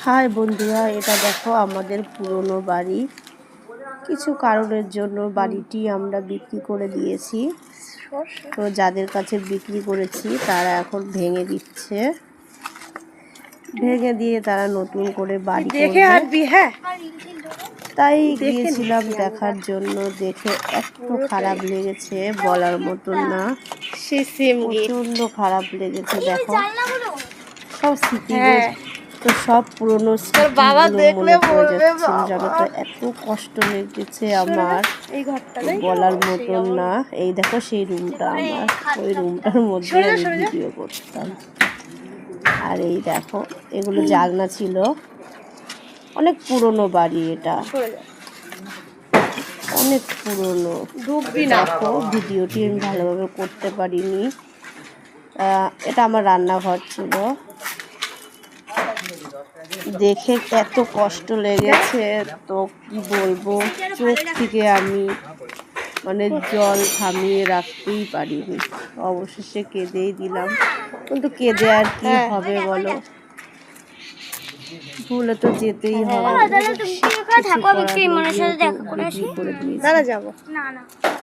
High বন্ধুরা, এটা দেখো আমাদের পুরনো বাড়ি। কিছু কারণের জন্য বাড়িটি আমরা বিক্রি করে দিয়েছি। তো যাদের কাছে বিক্রি করেছি তারা এখন ভেঙে দিচ্ছে, ভেঙে দিয়ে তারা নতুন করে বাড়ি করবে। তাই গিয়েছিলাম দেখার জন্য। দেখে এত খারাপ লেগেছে বলার মতন না, প্রচন্ড খারাপ লেগেছে। দেখো সব স্মৃতি, তো সব পুরনো স্মৃতিগুলো মনে পড়ে যাচ্ছিল, জানো তো। এত কষ্ট লেগেছে আমার, বলার মতন না। এই দেখো সেই রুমটা আমার, ওই রুমটার মধ্যে আমি ভিডিও করতাম। আর এই দেখো এগুলো জানলা ছিল। অনেক পুরনো বাড়ি এটা, অনেক পুরনো। দেখো ভিডিওটি আমি ভালোভাবে করতে পারিনি। এটা আমার রান্নাঘর ছিল। দেখে এত কষ্ট লেগেছে, তো কি বলবো, চোখ থেকে আমি জল থামিয়ে রাখতেই পারিনি। অবশেষে কেঁদেই দিলাম, কিন্তু কেঁদে আর কি হবে বলো, ভুলে তো যেতেই হবে। করে দিয়েছি।